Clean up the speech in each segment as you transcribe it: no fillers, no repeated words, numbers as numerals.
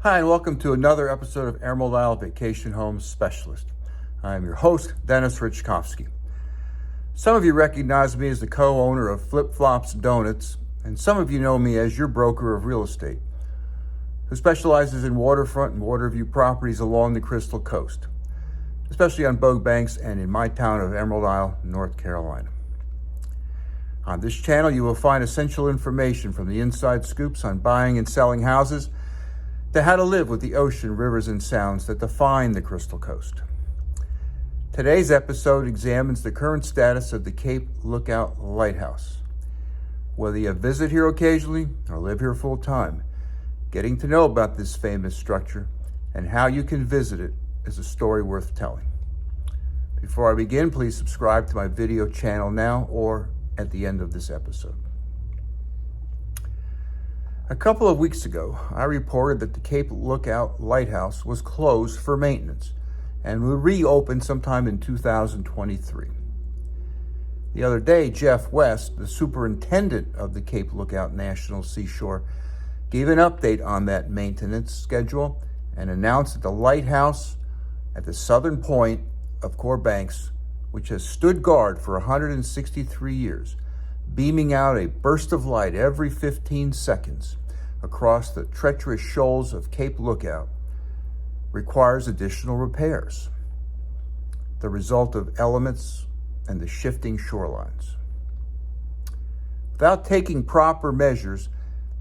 Hi, and welcome to another episode of Emerald Isle Vacation Home Specialist. I'm your host, Dennis Richkovsky. Some of you recognize me as the co-owner of Flip Flops Donuts, and some of you know me as your broker of real estate, who specializes in waterfront and waterview properties along the Crystal Coast, especially on Bogue Banks and in my town of Emerald Isle, North Carolina. On this channel, you will find essential information from the inside scoops on buying and selling houses to how to live with the ocean, rivers, and sounds that define the Crystal Coast. Today's episode examines the current status of the Cape Lookout Lighthouse. Whether you visit here occasionally or live here full time, getting to know about this famous structure and how you can visit it is a story worth telling. Before I begin, please subscribe to my video channel now or at the end of this episode. A couple of weeks ago, I reported that the Cape Lookout Lighthouse was closed for maintenance and will reopen sometime in 2023. The other day, Jeff West, the superintendent of the Cape Lookout National Seashore, gave an update on that maintenance schedule and announced that the lighthouse at the southern point of Core Banks, which has stood guard for 163 years, beaming out a burst of light every 15 seconds across the treacherous shoals of Cape Lookout, requires additional repairs, the result of elements and the shifting shorelines. Without taking proper measures,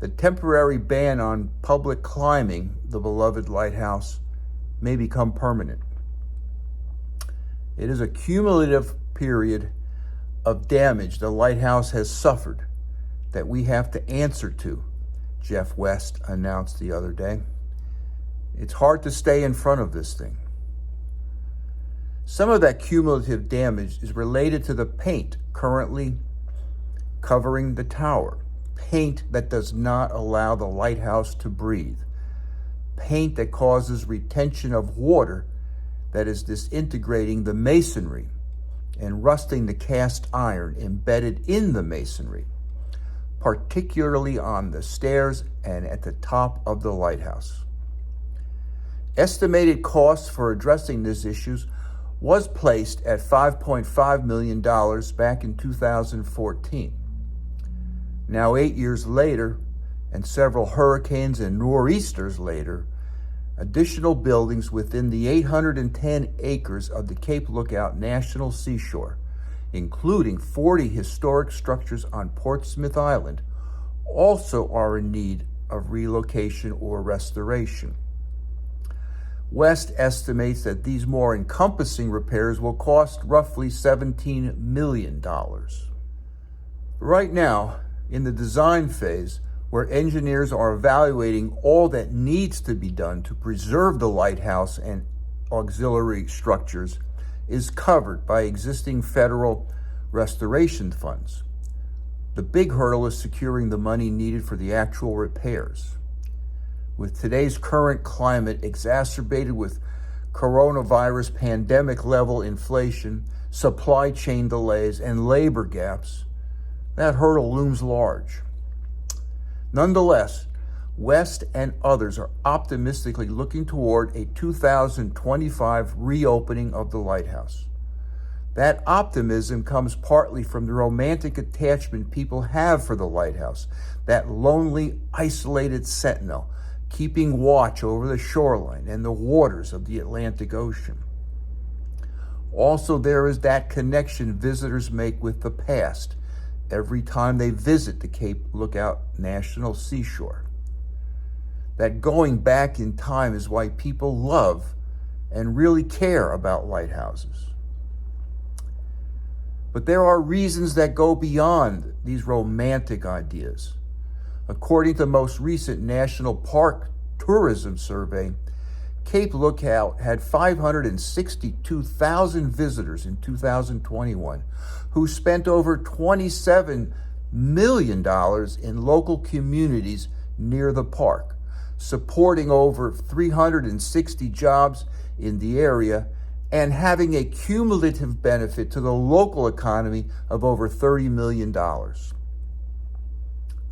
the temporary ban on public climbing the beloved lighthouse may become permanent. It is a cumulative period of damage the lighthouse has suffered that we have to answer to, Jeff West announced the other day. It's hard to stay in front of this thing. Some of that cumulative damage is related to the paint currently covering the tower. Paint that does not allow the lighthouse to breathe. Paint that causes retention of water that is disintegrating the masonry and rusting the cast iron embedded in the masonry, particularly on the stairs and at the top of the lighthouse. Estimated costs for addressing these issues was placed at $5.5 million back in 2014. Now, 8 years later, and several hurricanes and nor'easters later, additional buildings within the 810 acres of the Cape Lookout National Seashore, including 40 historic structures on Portsmouth Island, also are in need of relocation or restoration. West estimates that these more encompassing repairs will cost roughly $17 million. Right now, in the design phase, where engineers are evaluating all that needs to be done to preserve the lighthouse and auxiliary structures, is covered by existing federal restoration funds. The big hurdle is securing the money needed for the actual repairs. With today's current climate exacerbated with coronavirus pandemic level inflation, supply chain delays, and labor gaps, that hurdle looms large. Nonetheless, West and others are optimistically looking toward a 2025 reopening of the lighthouse. That optimism comes partly from the romantic attachment people have for the lighthouse, that lonely, isolated sentinel, keeping watch over the shoreline and the waters of the Atlantic Ocean. Also, there is that connection visitors make with the past every time they visit the Cape Lookout National Seashore. That going back in time is why people love and really care about lighthouses. But there are reasons that go beyond these romantic ideas. According to the most recent National Park Tourism Survey, Cape Lookout had 562,000 visitors in 2021 who spent over $27 million in local communities near the park, supporting over 360 jobs in the area and having a cumulative benefit to the local economy of over $30 million.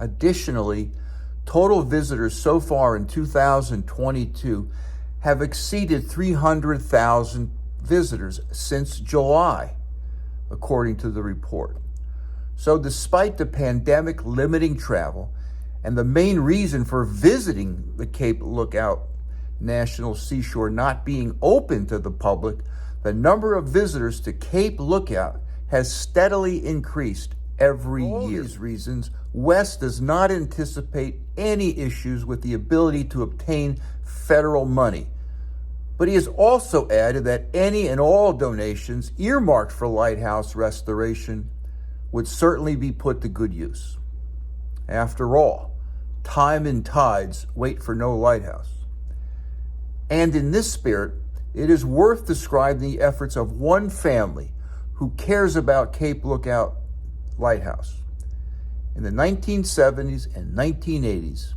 Additionally, total visitors so far in 2022 have exceeded 300,000 visitors since July, according to the report. So despite the pandemic limiting travel and the main reason for visiting the Cape Lookout National Seashore not being open to the public, the number of visitors to Cape Lookout has steadily increased every year. For all these reasons, West does not anticipate any issues with the ability to obtain federal money. But he has also added that any and all donations earmarked for lighthouse restoration would certainly be put to good use. After all, time and tides wait for no lighthouse. And in this spirit, it is worth describing the efforts of one family who cares about Cape Lookout Lighthouse. In the 1970s and 1980s,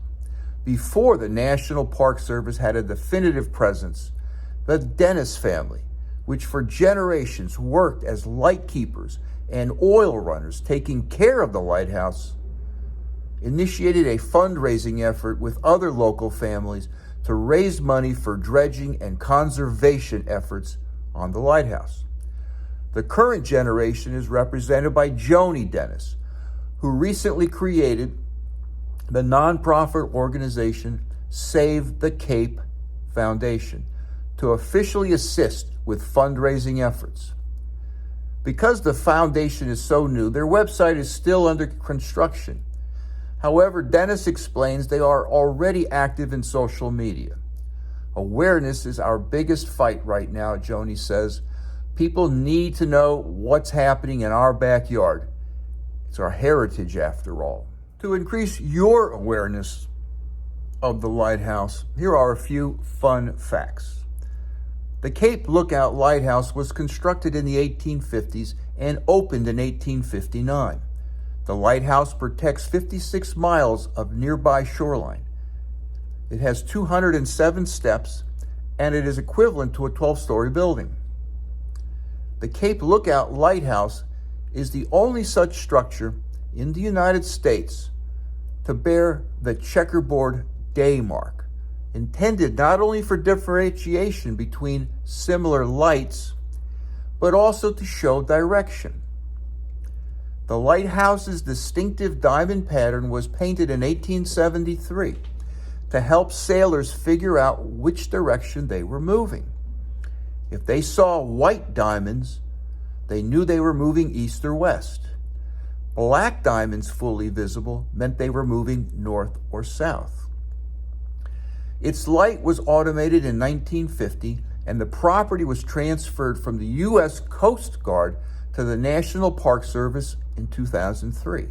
before the National Park Service had a definitive presence, the Dennis family, which for generations worked as lightkeepers and oil runners taking care of the lighthouse, initiated a fundraising effort with other local families to raise money for dredging and conservation efforts on the lighthouse. The current generation is represented by Joni Dennis, who recently created the nonprofit organization Save the Cape Foundation to officially assist with fundraising efforts. Because the foundation is so new, their website is still under construction. However, Dennis explains they are already active in social media. Awareness is our biggest fight right now, Joni says. People need to know what's happening in our backyard. It's our heritage, after all. To increase your awareness of the lighthouse, here are a few fun facts. The Cape Lookout Lighthouse was constructed in the 1850s and opened in 1859. The lighthouse protects 56 miles of nearby shoreline. It has 207 steps, and it is equivalent to a 12-story building. The Cape Lookout Lighthouse is the only such structure in the United States to bear the checkerboard day mark, intended not only for differentiation between similar lights, but also to show direction. The lighthouse's distinctive diamond pattern was painted in 1873 to help sailors figure out which direction they were moving. If they saw white diamonds, they knew they were moving east or west. Black diamonds fully visible meant they were moving north or south. Its light was automated in 1950, and the property was transferred from the U.S. Coast Guard to the National Park Service in 2003.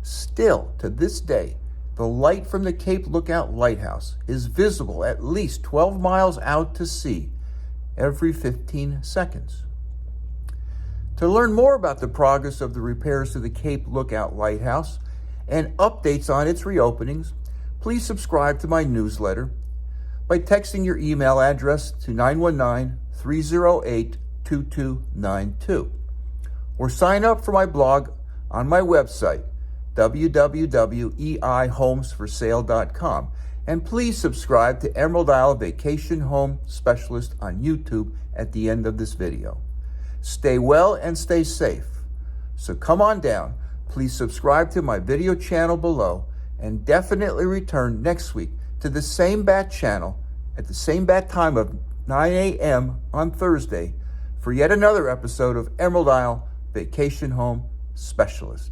Still, to this day, the light from the Cape Lookout Lighthouse is visible at least 12 miles out to sea every 15 seconds. To learn more about the progress of the repairs to the Cape Lookout Lighthouse and updates on its reopenings, please subscribe to my newsletter by texting your email address to 919-308-2292, or sign up for my blog on my website, www.eihomesforsale.com, and please subscribe to Emerald Isle Vacation Home Specialist on YouTube at the end of this video. Stay well and stay safe. So come on down, please subscribe to my video channel below, and definitely return next week to the same bat channel at the same bat time of 9 a.m. on Thursday for yet another episode of Emerald Isle Vacation Home Specialist.